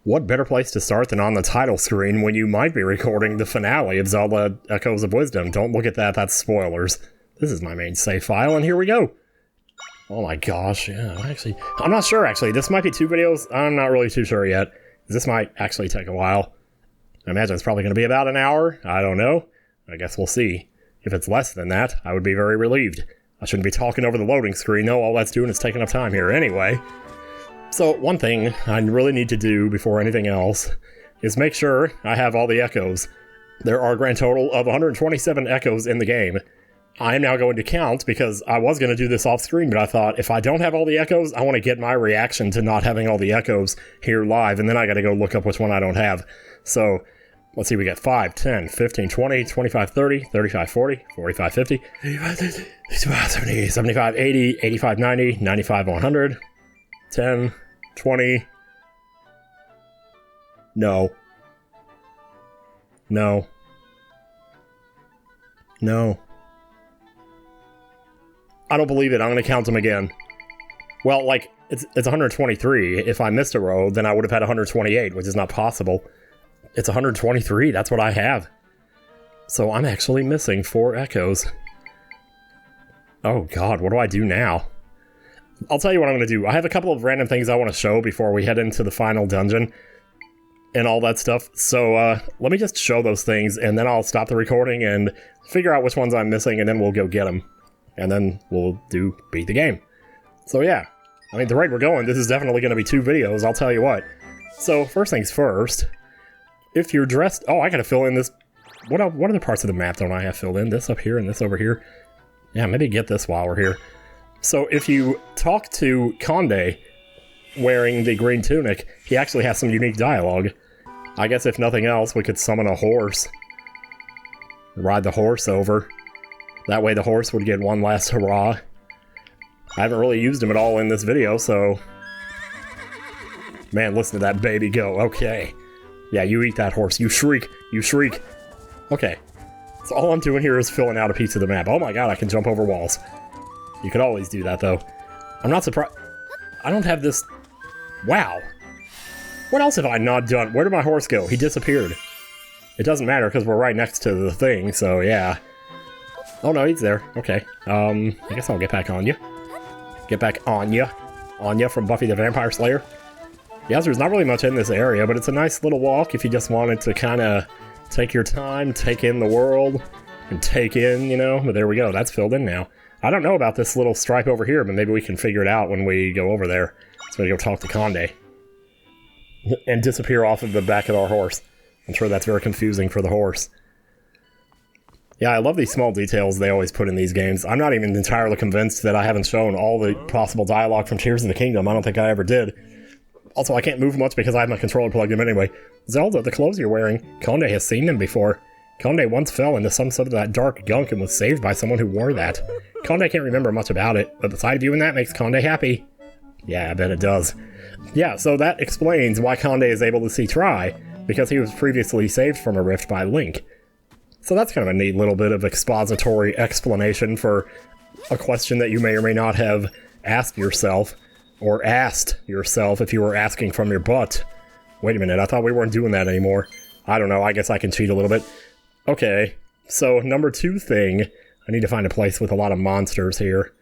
What better place to start than on the title screen when you might be recording the finale of Zelda Echoes of Wisdom? Don't look at that, that's spoilers. This is my main save file, and here we go. Oh my gosh, yeah, actually, I'm not sure actually. This might be 2 videos, I'm not really too sure yet. This might actually take a while. I imagine it's probably going to be about an hour, I don't know. I guess we'll see. If it's less than that, I would be very relieved. I shouldn't be talking over the loading screen though, all that's doing is taking up time here anyway. So, one thing I really need to do before anything else is make sure I have all the echoes. There are a grand total of 127 echoes in the game. I am now going to count because I was going to do this off screen, but I thought if I don't have all the echoes, I want to get my reaction to not having all the echoes here live, and then I got to go look up which one I don't have. So, let's see, we got 5, 10, 15, 20, 25, 30, 35, 40, 45, 50, 55, 60, 65, 70, 75, 80, 85, 90, 95, 100... 10, 20, no, no, no, I don't believe it, I'm gonna count them again. Well, like, it's 123, if I missed a row, then I would have had 128, which is not possible. It's 123, that's what I have. So I'm actually missing 4 echoes. Oh god, what do I do now? I'll tell you what I'm going to do. I have a couple of random things I want to show before we head into the final dungeon and all that stuff. So let me just show those things, and then I'll stop the recording and figure out which ones I'm missing, and then we'll go get them. And then we'll beat the game. So yeah, I mean, the rate we're going, this is definitely going to be 2 videos, I'll tell you what. So first things first, if you're dressed... Oh, I got to fill in this... What other parts of the map don't I have filled in? This up here and this over here? Yeah, maybe get this while we're here. So if you talk to Conde wearing the green tunic, he actually has some unique dialogue. I guess if nothing else, we could summon a horse. Ride the horse over. That way the horse would get one last hurrah. I haven't really used him at all in this video, so... Man, listen to that baby go. Okay. Yeah, you eat that horse. You shriek. You shriek. Okay. So all I'm doing here is filling out a piece of the map. Oh my god, I can jump over walls. You could always do that, though. I'm not surprised... I don't have this... Wow. What else have I not done? Where did my horse go? He disappeared. It doesn't matter, because we're right next to the thing, so yeah. Oh no, he's there. Okay. I guess I'll get back on you. Get back on you. Anya from Buffy the Vampire Slayer. Yeah, there's not really much in this area, but it's a nice little walk if you just wanted to kind of take your time, take in the world, and take in, you know, but there we go. That's filled in now. I don't know about this little stripe over here, but maybe we can figure it out when we go over there. So we go talk to Conde. And disappear off of the back of our horse. I'm sure that's very confusing for the horse. Yeah, I love these small details they always put in these games. I'm not even entirely convinced that I haven't shown all the possible dialogue from Tears of the Kingdom. I don't think I ever did. Also, I can't move much because I have my controller plugged in anyway. Zelda, the clothes you're wearing, Conde has seen them before. Conde once fell into some sort of that dark gunk and was saved by someone who wore that. Conde can't remember much about it, but the sight of you in that makes Conde happy. Yeah, I bet it does. Yeah, so that explains why Conde is able to see Tri, because he was previously saved from a rift by Link. So that's kind of a neat little bit of expository explanation for a question that you may or may not have asked yourself, or asked yourself if you were asking from your butt. Wait a minute, I thought we weren't doing that anymore. I don't know, I guess I can cheat a little bit. Okay, so number 2 thing, I need to find a place with a lot of monsters here.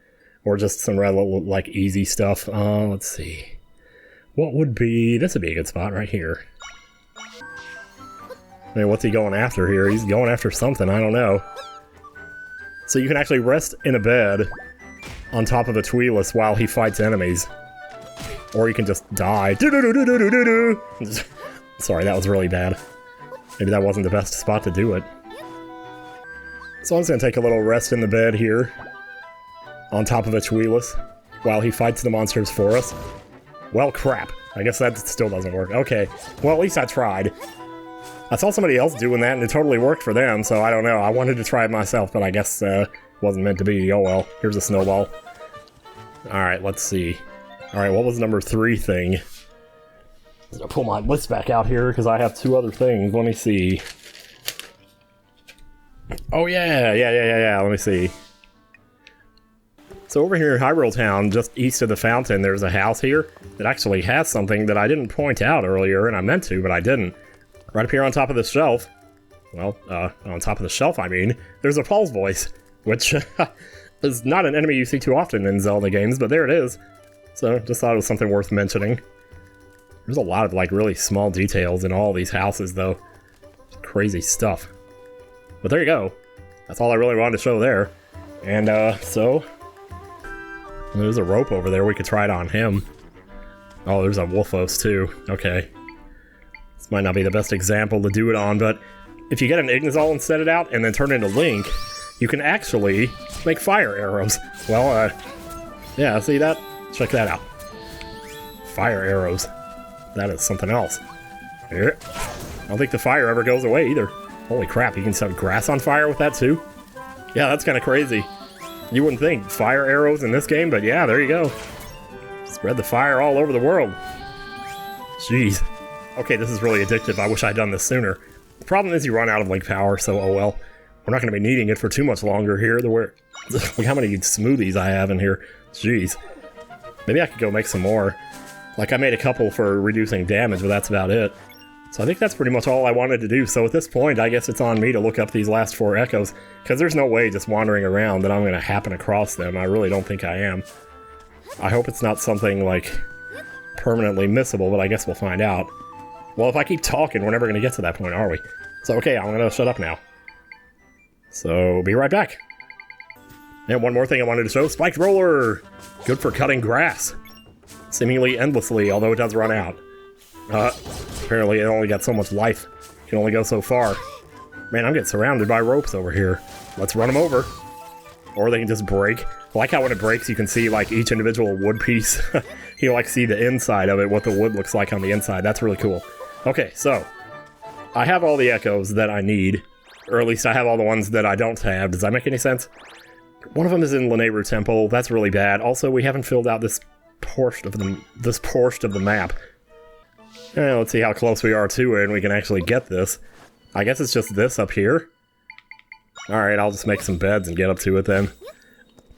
Or just some rather, like, easy stuff. Let's see. What would be... This would be a good spot right here. I mean, what's he going after here? He's going after something, I don't know. So you can actually rest in a bed on top of a Tweelus while he fights enemies. Or you can just die. Sorry, that was really bad. Maybe that wasn't the best spot to do it. So I'm just gonna take a little rest in the bed here. On top of a Tweelus, while he fights the monsters for us. Well, crap. I guess that still doesn't work. Okay, well, at least I tried. I saw somebody else doing that, and it totally worked for them, so I don't know. I wanted to try it myself, but I guess wasn't meant to be. Oh well, here's a snowball. Alright, let's see. Alright, what was number 3 thing? I'll pull my list back out here, because I have 2 other things. Let me see. Oh yeah, let me see. So over here in Hyrule Town, just east of the fountain, there's a house here that actually has something that I didn't point out earlier, and I meant to, but I didn't. Right up here on top of the shelf, well, on top of the shelf, I mean, there's a Paul's voice, which is not an enemy you see too often in Zelda games, but there it is. So, just thought it was something worth mentioning. There's a lot of, like, really small details in all these houses, though. Crazy stuff. But there you go. That's all I really wanted to show there. And, so... there's a rope over there. We could try it on him. Oh, there's a Wolfos, too. Okay. This might not be the best example to do it on, but if you get an Ignazol and set it out, and then turn into Link, you can actually make fire arrows. Well, yeah, see that? Check that out. Fire arrows. That is something else. Here. I don't think the fire ever goes away either. Holy crap, you can set grass on fire with that too? Yeah, that's kind of crazy. You wouldn't think fire arrows in this game, but yeah, there you go. Spread the fire all over the world. Jeez. Okay, this is really addictive. I wish I'd done this sooner. The problem is you run out of Link power, so oh well. We're not going to be needing it for too much longer here. Look how many smoothies I have in here. Jeez. Maybe I could go make some more. Like, I made a couple for reducing damage, but that's about it. So I think that's pretty much all I wanted to do. So at this point, I guess it's on me to look up these last 4 echoes, because there's no way just wandering around that I'm going to happen across them. I really don't think I am. I hope it's not something, like, permanently missable, but I guess we'll find out. Well, if I keep talking, we're never going to get to that point, are we? So, okay, I'm going to shut up now. So, be right back. And one more thing I wanted to show, Spiked Roller! Good for cutting grass. Seemingly endlessly, although it does run out. Apparently it only got so much life. You can only go so far. Man, I'm getting surrounded by ropes over here. Let's run them over. Or they can just break. I like how when it breaks you can see like each individual wood piece. You like see the inside of it, what the wood looks like on the inside. That's really cool. Okay, so I have all the echoes that I need. Or at least I have all the ones that I don't have. Does that make any sense? One of them is in Lueburry Temple. That's really bad. Also, we haven't filled out this portion of the map. Let's see how close we are to it and we can actually get this. I guess it's just this up here. Alright, I'll just make some beds and get up to it then.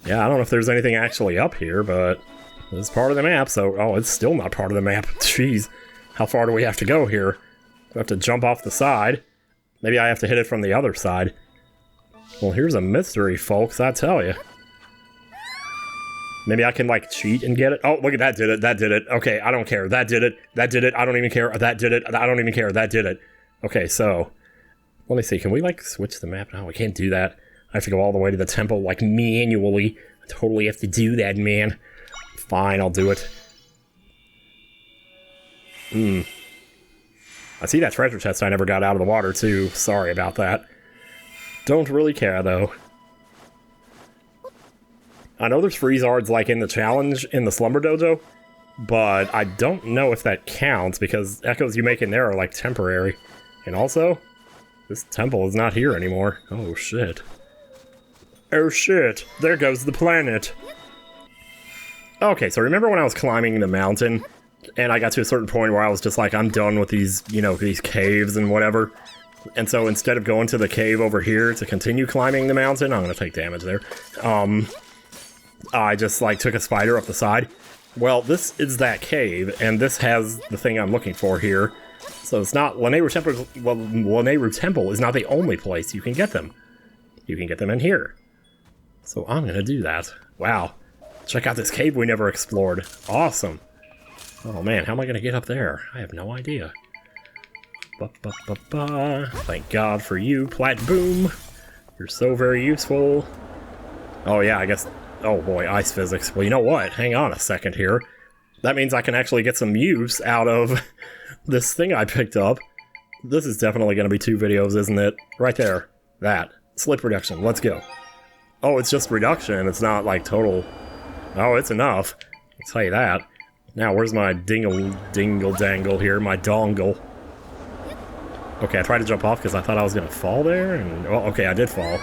Yeah, I don't know if there's anything actually up here, but this is part of the map, so... Oh, it's still not part of the map. Jeez. How far do we have to go here? Do I have to jump off the side? Maybe I have to hit it from the other side. Well, here's a mystery, folks, I tell you. Maybe I can, like, cheat and get it? Oh, look at that, did it, that did it. Okay, I don't care, that did it, I don't even care, that did it, I don't even care, that did it. Okay, so, let me see, can we, like, switch the map? No, we can't do that. I have to go all the way to the temple, like, manually. I totally have to do that, man. Fine, I'll do it. I see that treasure chest I never got out of the water, too. Sorry about that. Don't really care, though. I know there's Freezards, like, in the challenge in the Slumber Dojo, but I don't know if that counts, because echoes you make in there are, like, temporary. And also, this temple is not here anymore. Oh, shit. Oh, shit. There goes the planet. Okay, so remember when I was climbing the mountain, and I got to a certain point where I was just like, I'm done with these, you know, these caves and whatever. And so instead of going to the cave over here to continue climbing the mountain, I'm gonna take damage there. I just, like, took a spider up the side. Well, this is that cave, and this has the thing I'm looking for here. So it's not... Lueburry Temple, well, Lueburry Temple is not the only place you can get them. You can get them in here. So I'm gonna do that. Wow. Check out this cave we never explored. Awesome. Oh man, how am I gonna get up there? I have no idea. Ba-ba-ba-ba. Thank God for you, Plat Boom. You're so very useful. Oh yeah, I guess... Oh boy, ice physics. Well, you know what? Hang on a second here. That means I can actually get some use out of this thing I picked up. This is definitely going to be 2 videos, isn't it? Right there. That. Slip reduction. Let's go. Oh, it's just reduction. It's not, like, total... Oh, it's enough. I'll tell you that. Now, where's my dingle-dangle here? My dongle. Okay, I tried to jump off because I thought I was going to fall there, and... Well, okay, I did fall.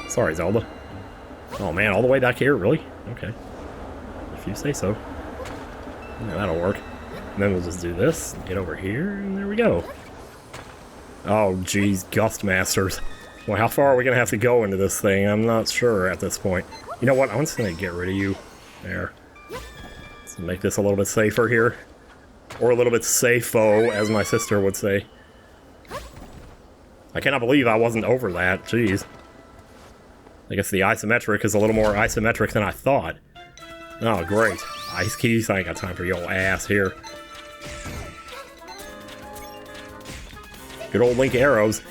Sorry, Zelda. Oh man, all the way back here? Really? Okay. If you say so. Yeah, that'll work. And then we'll just do this, get over here, and there we go. Oh, geez, Gust Masters. Well, how far are we going to have to go into this thing? I'm not sure at this point. You know what? I'm just gonna get rid of you. There. Let's make this a little bit safer here. Or a little bit safo, as my sister would say. I cannot believe I wasn't over that. Jeez. I guess the isometric is a little more isometric than I thought. Oh, great. Ice keys. I ain't got time for your ass here. Good old Link arrows.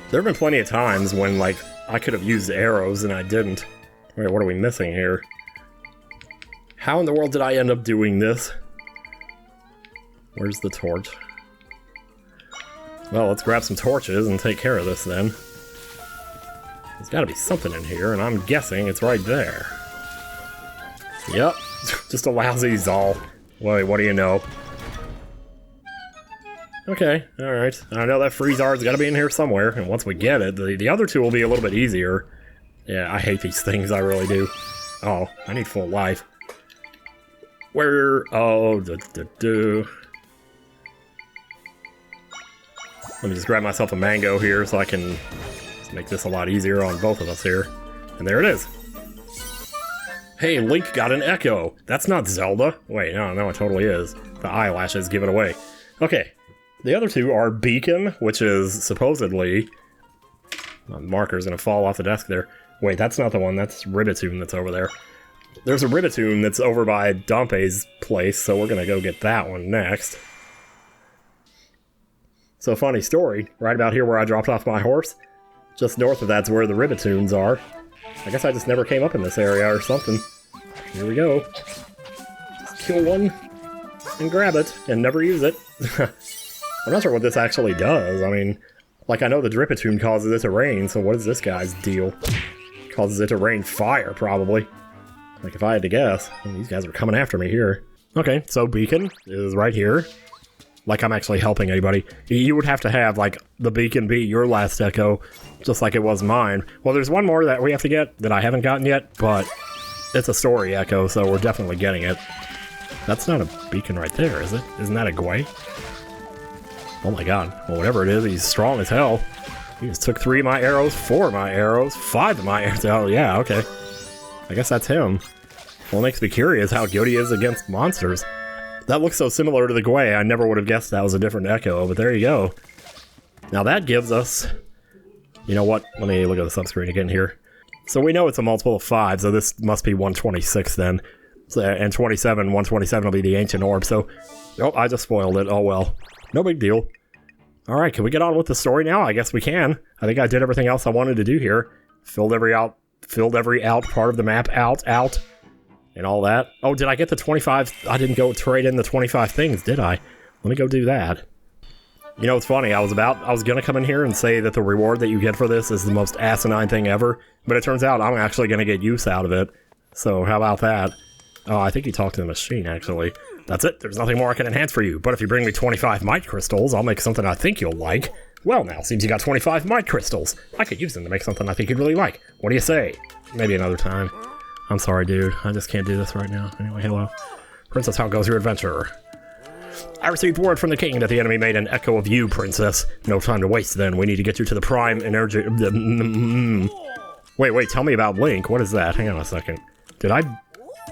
There have been plenty of times when, like, I could have used arrows and I didn't. Wait, what are we missing here? How in the world did I end up doing this? Where's the torch? Well, let's grab some torches and take care of this then. There's gotta be something in here, and I'm guessing it's right there. Yep, just a lousy Zal. Wait, what do you know? Okay, alright. I know that Freezard's gotta be in here somewhere, and once we get it, the other two will be a little bit easier. Yeah, I hate these things, I really do. Oh, I need full life. Where... oh, Let me just grab myself a mango here so I can just make this a lot easier on both of us here. And there it is. Hey, Link got an echo. That's not Zelda. Wait, no, it totally is. The eyelashes give it away. Okay, the other two are Beacon, which is supposedly... my marker's gonna fall off the desk there. Wait, that's not the one. That's Ribbitoon that's over there. There's a Ribbitoon that's over by Dompe's place, so we're gonna go get that one next. So, funny story, right about here where I dropped off my horse, just north of that's where the Ribbitoons are. I guess I just never came up in this area or something. Here we go. Just kill one and grab it and never use it. I'm not sure what this actually does. I mean, like, I know the Drippitoon causes it to rain, so what is this guy's deal? Causes it to rain fire, probably. Like, if I had to guess. Well, these guys are coming after me here. Okay, so Beacon is right here. Like I'm actually helping anybody. You would have to have, like, the beacon be your last echo, just like it was mine. Well, there's one more that we have to get that I haven't gotten yet, but it's a story echo, so we're definitely getting it. That's not a beacon right there, is it? Isn't that a Gwei? Oh my god. Well, whatever it is, he's strong as hell. He just took 3 of my arrows, 4 of my arrows, 5 of my arrows. Oh, yeah, okay. I guess that's him. Well, it makes me curious how good he is against monsters. That looks so similar to the Gwei, I never would have guessed that was a different echo, but there you go. Now that gives us... you know what? Let me look at the subscreen again here. So we know it's a multiple of 5, so this must be 126 then. So, and 127 will be the Ancient Orb, so... oh, I just spoiled it. Oh well. No big deal. Alright, can we get on with the story now? I guess we can. I think I did everything else I wanted to do here. Filled every out part of the map out. And all that. Oh, did I get the 25? I didn't go trade in the 25 things, did I? Let me go do that. You know, it's funny. I was gonna come in here and say that the reward that you get for this is the most asinine thing ever, but it turns out I'm actually gonna get use out of it. So how about that? Oh, I think you talked to the machine, actually. That's it. There's nothing more I can enhance for you, but if you bring me 25 might crystals, I'll make something I think you'll like. Well, now, seems you got 25 might crystals. I could use them to make something I think you'd really like. What do you say? Maybe another time. I'm sorry, dude. I just can't do this right now. Anyway, hello. Princess, how goes your adventure? I received word from the king that the enemy made an echo of you, princess. No time to waste, then. We need to get you to the prime energy... Wait, tell me about Link. What is that? Hang on a second.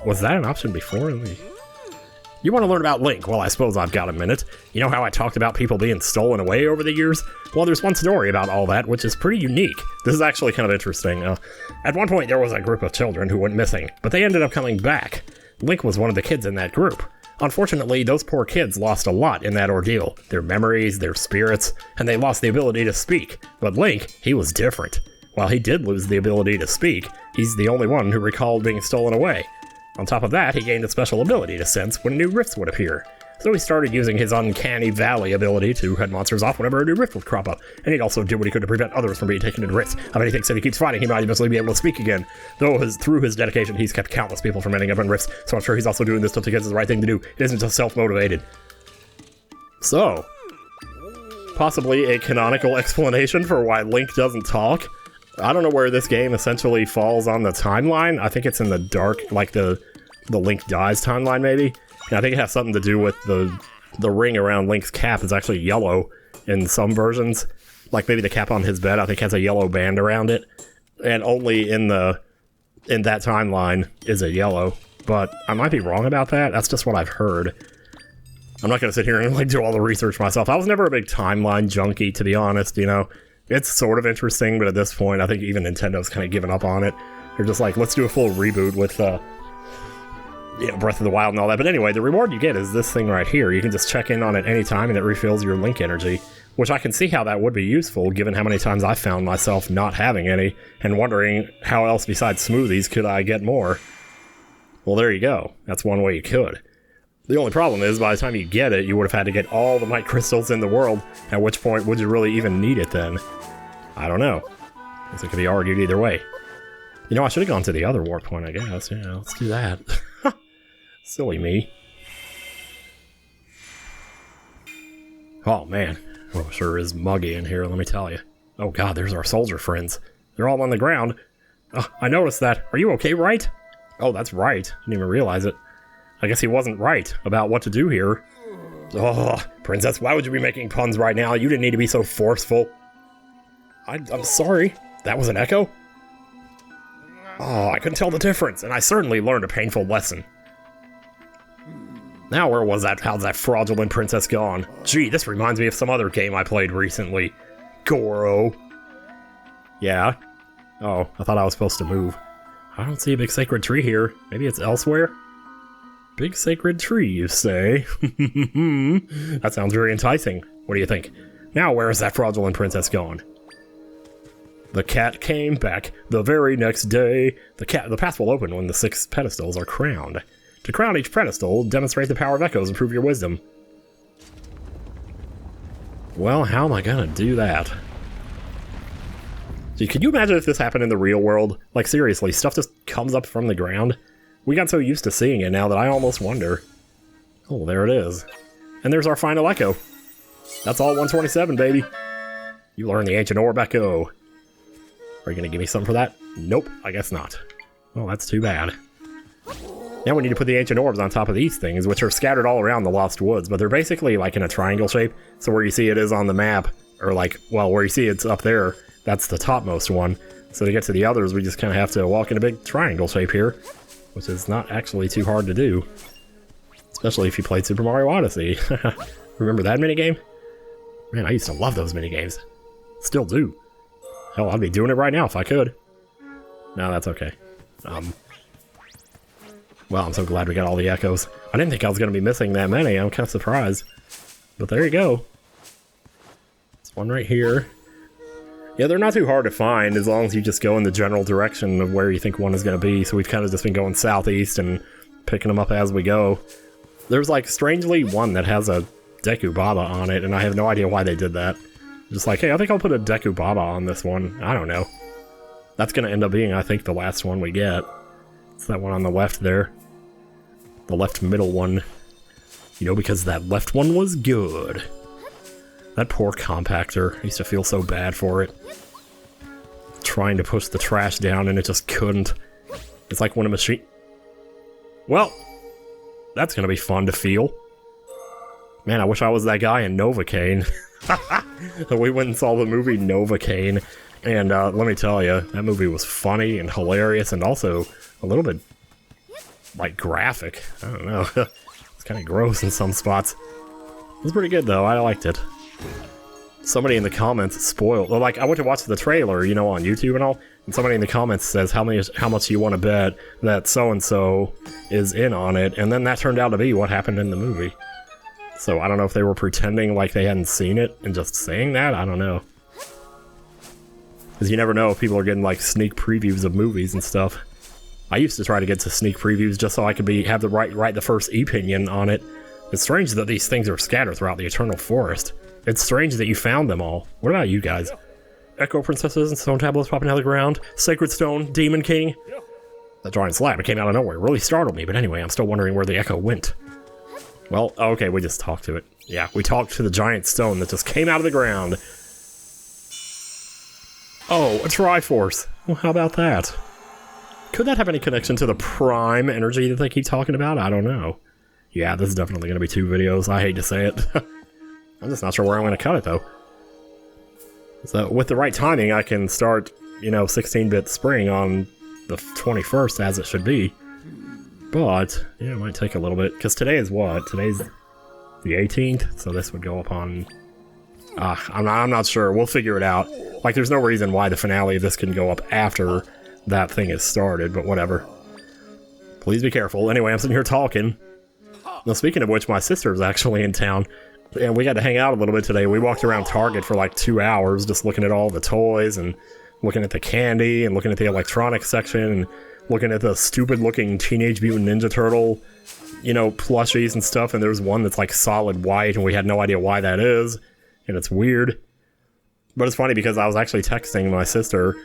Was that an option before? You want to learn about Link? Well, I suppose I've got a minute. You know how I talked about people being stolen away over the years? Well, there's one story about all that, which is pretty unique. This is actually kind of interesting. At one point, there was a group of children who went missing, but they ended up coming back. Link was one of the kids in that group. Unfortunately, those poor kids lost a lot in that ordeal. Their memories, their spirits, and they lost the ability to speak. But Link, he was different. While he did lose the ability to speak, he's the only one who recalled being stolen away. On top of that, he gained a special ability to sense when new rifts would appear. So he started using his Uncanny Valley ability to head monsters off whenever a new rift would crop up, and he'd also do what he could to prevent others from being taken into rifts. How many things if he keeps fighting, he might eventually be able to speak again. Though through his dedication, he's kept countless people from ending up in rifts, so I'm sure he's also doing this stuff because it's the right thing to do. It isn't just self-motivated. So, possibly a canonical explanation for why Link doesn't talk. I don't know where this game essentially falls on the timeline. I think it's in the dark, like the Link dies timeline, maybe. And I think it has something to do with the ring around Link's cap is actually yellow in some versions. Like maybe the cap on his bed, I think, has a yellow band around it. And only in the in that timeline is a yellow, but I might be wrong about that. That's just what I've heard. I'm not gonna sit here and like do all the research myself. I was never a big timeline junkie, to be honest, you know. It's sort of interesting, but at this point, I think even Nintendo's kind of given up on it. They're just like, let's do a full reboot with, you know, Breath of the Wild and all that. But anyway, the reward you get is this thing right here. You can just check in on it any time, and it refills your Link energy, which I can see how that would be useful, given how many times I found myself not having any, and wondering how else besides smoothies could I get more. Well, there you go. That's one way you could. The only problem is, by the time you get it, you would have had to get all the Might Crystals in the world, at which point would you really even need it then? I don't know. I guess it could be argued either way. You know, I should have gone to the other warp point, I guess. Yeah, let's do that. Silly me. Oh, man. Oh, sure is muggy in here, let me tell you. Oh, God, there's our soldier friends. They're all on the ground. Oh, I noticed that. Are you okay, right? Oh, that's right. Didn't even realize it. I guess he wasn't right about what to do here. Oh, Princess, why would you be making puns right now? You didn't need to be so forceful. I'm sorry. That was an echo? Oh, I couldn't tell the difference, and I certainly learned a painful lesson. Now where was that? How's that fraudulent princess gone? Gee, this reminds me of some other game I played recently. Goro. Yeah? Oh, I thought I was supposed to move. I don't see a big sacred tree here. Maybe it's elsewhere? Big sacred tree, you say? That sounds very enticing. What do you think? Now where is that fraudulent princess gone? The cat came back the very next day. The path will open when the 6 pedestals are crowned. To crown each pedestal, demonstrate the power of echoes and prove your wisdom. Well, how am I gonna do that? Gee, could you imagine if this happened in the real world? Like, seriously, stuff just comes up from the ground? We got so used to seeing it now that I almost wonder. Oh, there it is. And there's our final echo. That's all 127, baby. You learn the ancient orb echo. Are you gonna give me something for that? Nope, I guess not. Oh, that's too bad. Now we need to put the ancient orbs on top of these things, which are scattered all around the Lost Woods, but they're basically like in a triangle shape, so where you see it is on the map, or like, well, where you see it's up there, that's the topmost one. So to get to the others, we just kind of have to walk in a big triangle shape here, which is not actually too hard to do. Especially if you played Super Mario Odyssey. Remember that minigame? Man, I used to love those minigames. Still do. Hell, I'd be doing it right now if I could. No, that's okay. Well, I'm so glad we got all the echoes. I didn't think I was going to be missing that many. I'm kind of surprised. But there you go. There's one right here. Yeah, they're not too hard to find as long as you just go in the general direction of where you think one is going to be. So we've kind of just been going southeast and picking them up as we go. There's like, strangely, one that has a Deku Baba on it, and I have no idea why they did that. Just like, hey, I think I'll put a Deku Baba on this one. I don't know. That's going to end up being, I think, the last one we get. It's that one on the left there. The left middle one. You know, because that left one was good. That poor compactor. I used to feel so bad for it. Trying to push the trash down and it just couldn't. It's like when a machine... Well, that's gonna be fun to feel. Man, I wish I was that guy in Novocaine. We went and saw the movie Novocaine, and let me tell you, that movie was funny and hilarious and also a little bit, like, graphic. I don't know. It's kind of gross in some spots. It was pretty good, though. I liked it. Somebody in the comments spoiled... Well, like, I went to watch the trailer, you know, on YouTube and all, and somebody in the comments says how much you want to bet that so-and-so is in on it, and then that turned out to be what happened in the movie. So I don't know if they were pretending like they hadn't seen it and just saying that. I don't know. Because you never know if people are getting, like, sneak previews of movies and stuff. I used to try to get to sneak previews just so I could have the write the first opinion on it. It's strange that these things are scattered throughout the Eternal Forest. It's strange that you found them all. What about you guys? Echo Princesses and Stone Tablets popping out of the ground. Sacred Stone, Demon King. That giant slab, it came out of nowhere. It really startled me, but anyway, I'm still wondering where the echo went. Well, okay, we just talked to it. Yeah, we talked to the giant stone that just came out of the ground. Oh, a Triforce. Well, how about that? Could that have any connection to the prime energy that they keep talking about? I don't know. Yeah, this is definitely going to be 2 videos. I hate to say it. I'm just not sure where I'm going to cut it, though. So, with the right timing, I can start, you know, 16-bit spring on the 21st as it should be. But, yeah, it might take a little bit, because today is what? Today's the 18th, so this would go up on... I'm not sure. We'll figure it out. Like, there's no reason why the finale of this can go up after that thing is started, but whatever. Please be careful. Anyway, I'm sitting here talking. Now, speaking of which, my sister's actually in town, and we got to hang out a little bit today. We walked around Target for like 2 hours, just looking at all the toys, and looking at the candy, and looking at the electronics section, and looking at the stupid-looking Teenage Mutant Ninja Turtle, you know, plushies and stuff, and there's one that's like solid white, and we had no idea why that is, and it's weird. But it's funny because I was actually texting my sister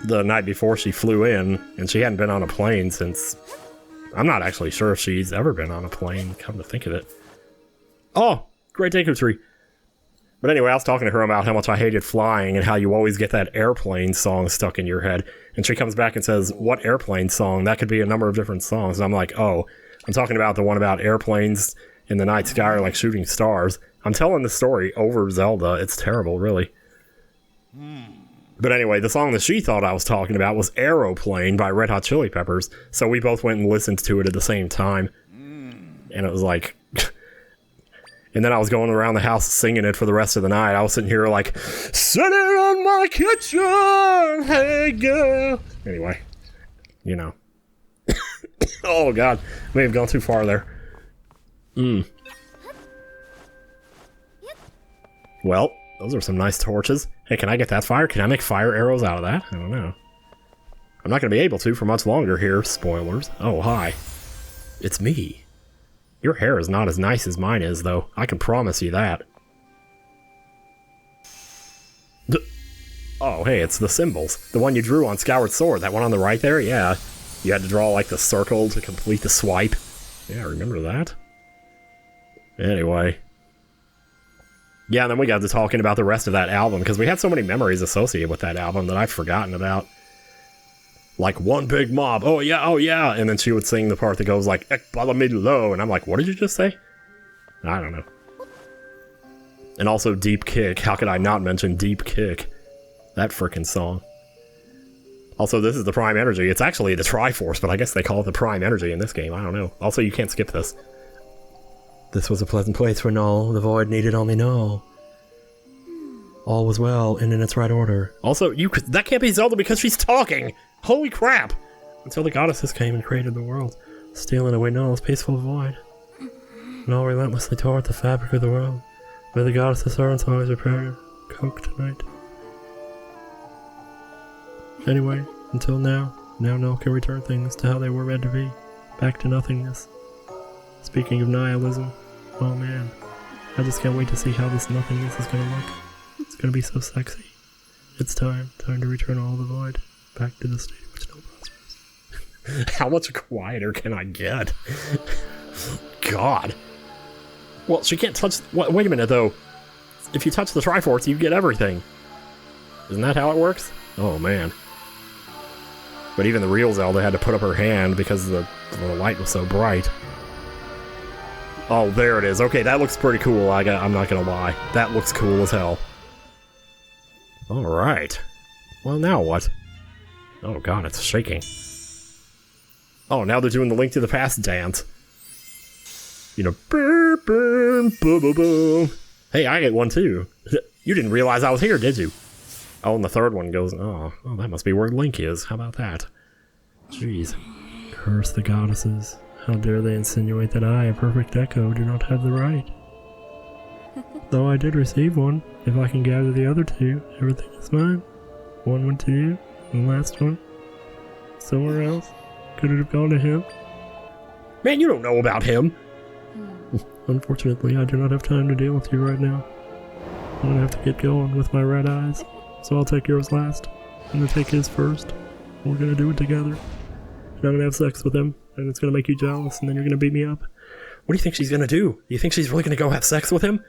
the night before she flew in, and she hadn't been on a plane since... I'm not actually sure if she's ever been on a plane, come to think of it. Oh, Great Deku Tree. But anyway, I was talking to her about how much I hated flying and how you always get that airplane song stuck in your head. And she comes back and says, what airplane song? That could be a number of different songs. And I'm like, oh, I'm talking about the one about airplanes in the night sky are like shooting stars. I'm telling the story over Zelda. It's terrible, really. But anyway, the song that she thought I was talking about was Aeroplane by Red Hot Chili Peppers. So we both went and listened to it at the same time. And it was like... And then I was going around the house singing it for the rest of the night. I was sitting here like, sitting on my kitchen, hey girl. Anyway, you know. Oh God, may have gone too far there. Well, those are some nice torches. Hey, can I get that fire? Can I make fire arrows out of that? I don't know. I'm not going to be able to for much longer here. Spoilers. Oh, hi. It's me. Your hair is not as nice as mine is, though. I can promise you that. Oh, hey, it's the symbols. The one you drew on Skyward Sword. That one on the right there? Yeah. You had to draw, like, the circle to complete the swipe. Yeah, remember that? Anyway. Yeah, and then we got to talking about the rest of that album, because we had so many memories associated with that album that I've forgotten about. Like, one big mob, oh yeah, and then she would sing the part that goes like, Ekbalamidlo, and I'm like, what did you just say? I don't know. And also Deep Kick, how could I not mention Deep Kick? That frickin' song. Also, this is the Prime Energy, it's actually the Triforce, but I guess they call it the Prime Energy in this game, I don't know. Also, you can't skip this. This was a pleasant place for Null, the void needed only Null. All was well, and in its right order. Also, that can't be Zelda because she's talking! Holy crap! Until the goddesses came and created the world, stealing away Null's peaceful void. Null relentlessly tore at the fabric of the world, where the goddesses are and always repaired, coke tonight. Anyway, until now Null can return things to how they were meant to be, back to nothingness. Speaking of nihilism, oh man, I just can't wait to see how this nothingness is gonna look. It's gonna be so sexy. It's time to return all the void. Back to the state in which no prospers. How much quieter can I get? God. Well, she can't touch... Wait a minute, though. If you touch the Triforce, you get everything. Isn't that how it works? Oh, man. But even the real Zelda had to put up her hand because the light was so bright. Oh, there it is. Okay, that looks pretty cool. I'm not gonna lie. That looks cool as hell. Alright. Well, now what? Oh god, it's shaking. Oh, now they're doing the Link to the Past dance. You know, boom, boom, boom, boom, boom. Hey, I get one too. You didn't realize I was here, did you? Oh, and the third one goes, oh, that must be where Link is. How about that? Jeez. Curse the goddesses. How dare they insinuate that I, a perfect echo, do not have the right? Though I did receive one, if I can gather the other two, everything is mine. One went to you. And the last one? Somewhere else? Could it have gone to him? Man, you don't know about him! Unfortunately, I do not have time to deal with you right now. I'm gonna have to get going with my red eyes, so I'll take yours last. I'm gonna take his first. We're gonna do it together. And I'm gonna have sex with him, and it's gonna make you jealous, and then you're gonna beat me up. What do you think she's gonna do? Do you think she's really gonna go have sex with him?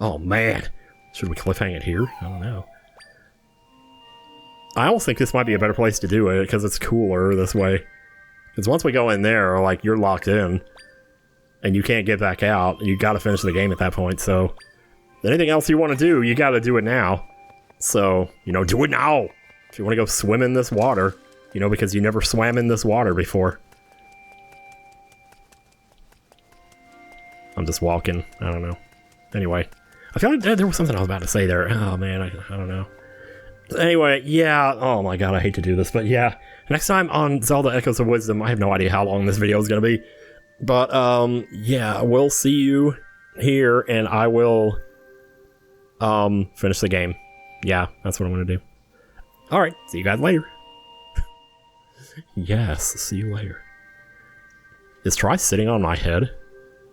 Oh man. Should we cliffhang it here? I don't know. I almost think this might be a better place to do it, because it's cooler this way. Because once we go in there, like, you're locked in. And you can't get back out. You gotta finish the game at that point, so... Anything else you want to do, you gotta do it now. So, you know, do it now! If you want to go swim in this water. You know, because you never swam in this water before. I'm just walking. I don't know. Anyway. I feel like there was something I was about to say there. Oh, man. I don't know. Anyway, yeah. Oh, my God. I hate to do this. But, yeah. Next time on Zelda Echoes of Wisdom, I have no idea how long this video is going to be. But, yeah. We'll see you here, and I will, finish the game. Yeah, that's what I'm going to do. Alright. See you guys later. Yes. See you later. Is Try sitting on my head?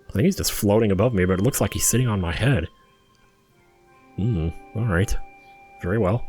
I think he's just floating above me, but it looks like he's sitting on my head. Alright. Very well.